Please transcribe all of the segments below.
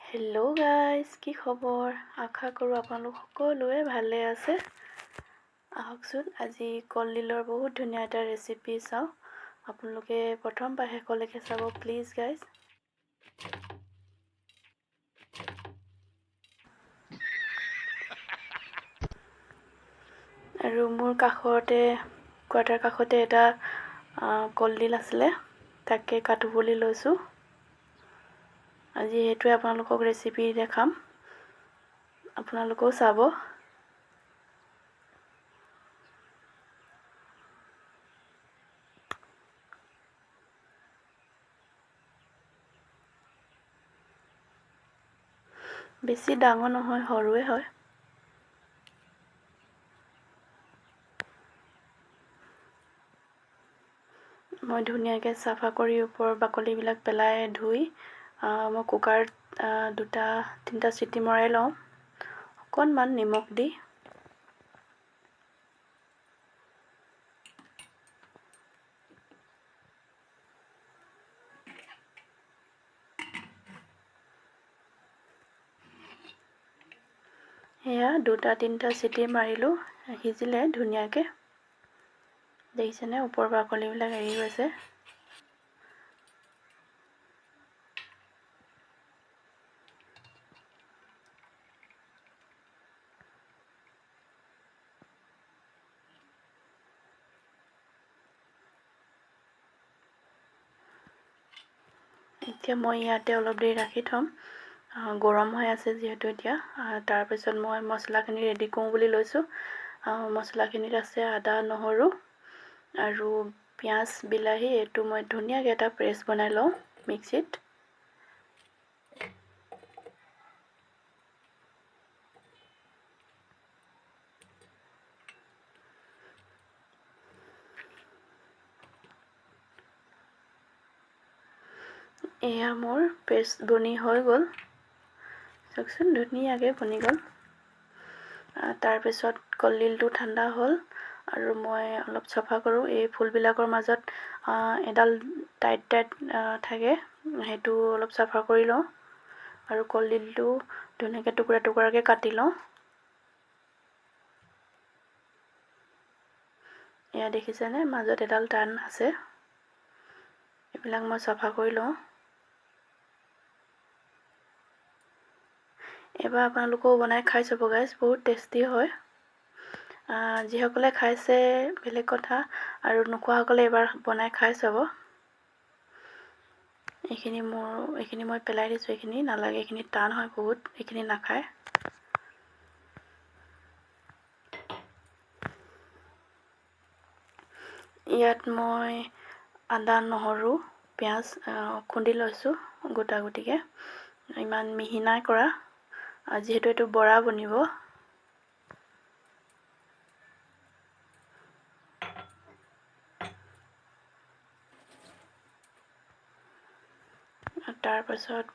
Hello' guys, কি খবৰ? আশা কৰোঁ আপোনালোক সকলোৱে ভালে আছে। আহকচোন আজি কলডিলৰ বহুত ধুনীয়া এটা ৰেচিপি চাওঁ। আপোনালোকে প্ৰথম পৰা শেষলৈকে চাব প্লিজ গাইজ। আৰু মোৰ কোৱাৰ্টাৰ কাষতে এটা কলডিল আছিলে, তাকে কাটো বুলি লৈছোঁ। আজি সেইটোৱে আপোনালোকক ৰেচিপি দেখাম, আপোনালোকেও চাব। বেছি ডাঙৰ নহয়, সৰুৱে হয়। মই ধুনীয়াকৈ চাফা কৰি ওপৰৰ বাকলিবিলাক পেলাই ধুই মই কুকাৰত 2-3টা চিটি মৰাই লওঁ, অকণমান নিমখ দি। সেয়া 2-3টা চিটি মাৰিলোঁ, সিজিলে ধুনীয়াকৈ। দেখিছেনে, ওপৰৰ বাকলিবিলাক এৰি গৈছে। এতিয়া মই ইয়াতে অলপ দেৰি ৰাখি থ'ম, গৰম হৈ আছে যিহেতু এতিয়া। তাৰপিছত মই মছলাখিনি ৰেডি কৰোঁ বুলি লৈছোঁ। মছলাখিনিত আছে আদা, নহৰু আৰু পিঁয়াজ, বিলাহী। এইটো মই ধুনীয়াকৈ এটা পেষ্ট বনাই লওঁ মিক্সিত। এয়া মোৰ পেষ্ট বনি হৈ গ'ল, চাওকচোন ধুনীয়াকৈ বনি গ'ল। তাৰপিছত কলডিলটো ঠাণ্ডা হ'ল আৰু মই অলপ চাফা কৰোঁ। এই ফুলবিলাকৰ মাজত এডাল টাইট থাকে, সেইটো অলপ চাফা কৰি লওঁ আৰু কলডিলটো ধুনীয়াকৈ টুকুৰাকৈ কাটি লওঁ। এয়া দেখিছেনে, মাজত এডাল টান আছে, এইবিলাক মই চাফা কৰি লওঁ। এবাৰ আপোনালোকেও বনাই খাই চাব গাইজ, বহুত টেষ্টি হয়। যিসকলে খাইছে বেলেগ কথা, আৰু নোখোৱাসকলে এবাৰ বনাই খাই চাব। এইখিনি মই পেলাই দিছোঁ, এইখিনি নালাগে, এইখিনি টান হয় বহুত, এইখিনি নাখায়। ইয়াত মই আদা, নহৰু, পিঁয়াজ খুন্দি লৈছোঁ গোটাকৈ, ইমান মিহি নাই কৰা, যিহেতু এইটো বৰা বনিব। তাৰপাছত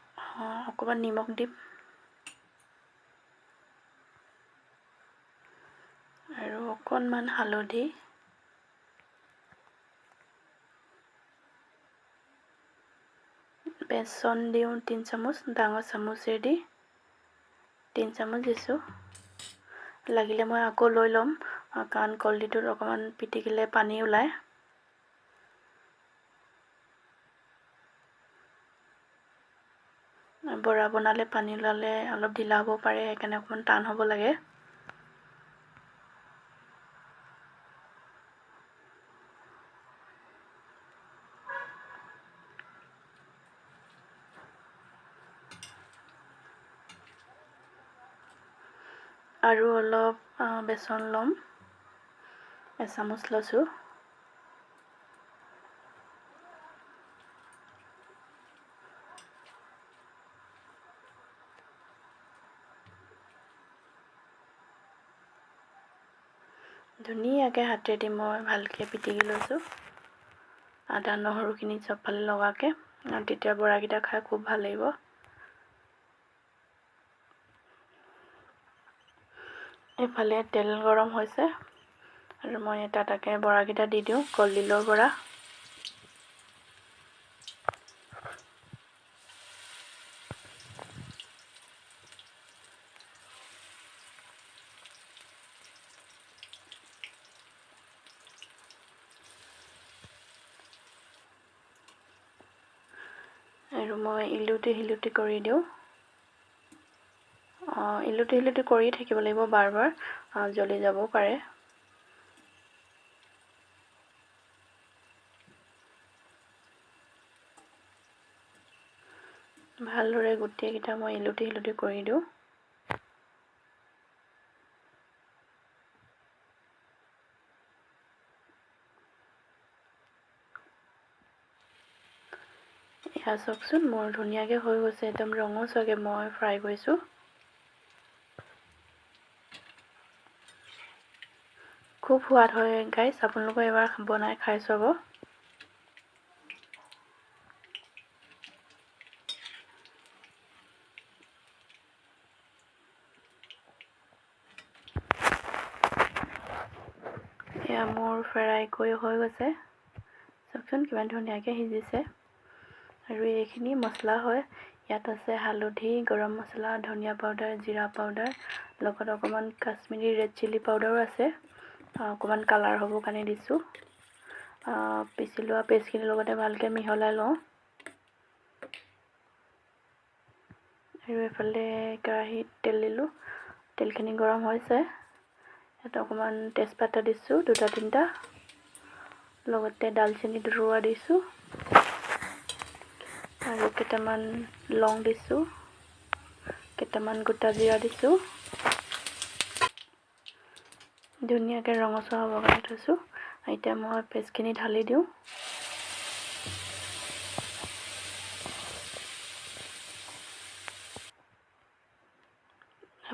অকণমান নিমখ দিম আৰু অকণমান হালধি। বেচন দিওঁ 3 চামুচ, ডাঙৰ চামুচেদি 3 চামুচ দিছোঁ। লাগিলে মই আকৌ লৈ ল'ম, কাৰণ কলডিলটোত অকণমান পিটিকিলে পানী ওলায়। বৰা বনালে পানী ওলালে অলপ ঢিলা হ'ব পাৰে, সেইকাৰণে অকণমান টান হ'ব লাগে। আৰু অলপ বেচন ল'ম, এচামুচ লৈছোঁ। ধুনীয়াকৈ হাতেদি মই ভালকৈ পিটিকি লৈছোঁ, আদা নহৰুখিনি চবফালে লগাকৈ, আৰু তেতিয়া বৰাকেইটা খাই খুব ভাল লাগিব। এইফালে তেল গৰম হৈছে আৰু মই তাতে বৰাকেইটা দি দিওঁ, কলডিলৰ বৰা। আৰু মই ইলুটি কৰি দিওঁ। ইলুটি কৰি থাকিব লাগিব বাৰ বাৰ, জ্বলি যাবও পাৰে। ভালদৰে গোটেইকেইটা মই ইলুটি কৰি দিওঁ। এয়া চাওকচোন, মোৰ ধুনীয়াকৈ হৈ গৈছে, একদম ৰঙচুৱাকৈ মই ফ্ৰাই কৰিছোঁ। খুব সোৱাদ হয় গাইছ, আপোনালোকে এবাৰ বনাই খাই চাব। এয়া মোৰ ফ্ৰাই কৰি হৈ গৈছে, চাওকচোন কিমান ধুনীয়াকৈ সিজিছে। আৰু এইখিনি মছলা হয়, ইয়াত আছে হালধি, গৰম মছলা, ধনিয়া পাউডাৰ, জিৰা পাউডাৰ, লগত অকণমান কাশ্মীৰী ৰেড চিলি পাউডাৰো আছে। অকণমান কালাৰ হ'বৰ কাৰণে দিছোঁ। পিচি লোৱা পেষ্টখিনিৰ লগতে ভালকৈ মিহলাই লওঁ। আৰু এফালে কেৰাহীত তেল দিলোঁ, তেলখিনি গৰম হৈছে। ইয়াত অকণমান তেজপাত দিছোঁ, 2-3টা, লগতে ডালচেনি 2 দিছোঁ, আৰু কেইটামান লং দিছোঁ, কেইটামান গোটা জিৰা দিছোঁ। ধুনীয়াকৈ ৰঙচুৱা হ'বৰ কাৰণে থৈছোঁ। এতিয়া মই পেষ্টখিনি ঢালি দিওঁ।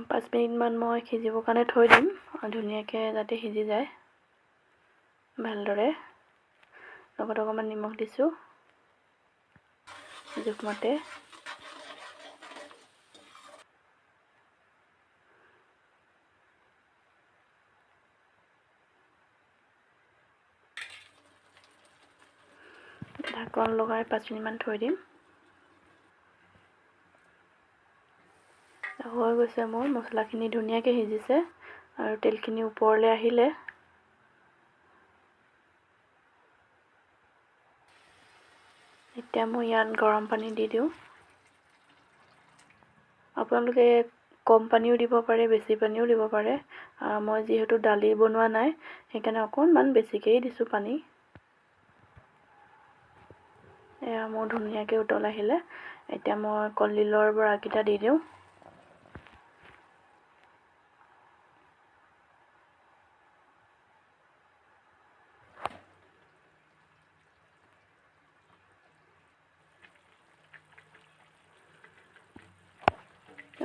পাঁচ মিনিটমান মই সিজিবৰ কাৰণে থৈ দিম, ধুনীয়াকৈ যাতে সিজি যায় ভালদৰে। লগত অকণমান নিমখ দিছোঁ জোখমতে। ঢাকন লগাই 5 মিনিটমান থৈ দিম। হৈ গৈছে, মোৰ মছলাখিনি ধুনীয়াকৈ সিজিছে আৰু তেলখিনি ওপৰলৈ আহিলে। এতিয়া মই ইয়াত গৰম পানী দি দিওঁ। আপোনালোকে কম পানীও দিব পাৰে, বেছি পানীও দিব পাৰে। মই যিহেতু দালি বনোৱা নাই, সেইকাৰণে অকণমান বেছিকৈয়ে দিছোঁ পানী। এয়া মোৰ ধুনীয়াকৈ উতল আহিলে। এতিয়া মই কলডিলৰ বৰাকেইটা দি দিওঁ।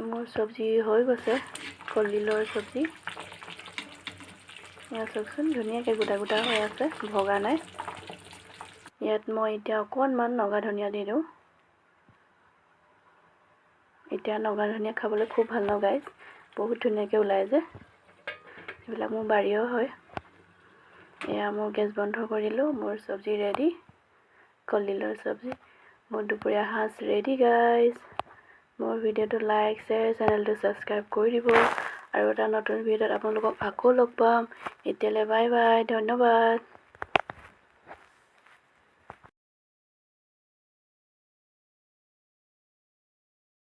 মোৰ চব্জি হৈ গৈছে, কলডিলৰ চব্জি। এয়া চাওকচোন, ধুনীয়াকৈ গোটা গোটা হৈ আছে, ভগা নাই। ইয়াত মই এতিয়া অকণমান নগা ধনিয়া দি দিওঁ। এতিয়া নগা ধনিয়া খাবলৈ খুব ভাল লগাই, বহুত ধুনীয়াকৈ ওলাই যে। এইবিলাক মোৰ বাৰীও হয়। এয়া মোৰ গেছ বন্ধ কৰিলোঁ, মোৰ চব্জি ৰেডি, কলডিলৰ চব্জি। মোৰ দুপৰীয়া সাজ ৰেডি গাইজ। মোৰ ভিডিঅ'টো লাইক, শ্বেয়াৰ, চেনেলটো ছাবস্ক্ৰাইব কৰি দিব। আৰু এটা নতুন ভিডিঅ'ত আপোনালোকক আকৌ লগ পাম। এতিয়ালৈ বাই বাই, ধন্যবাদ।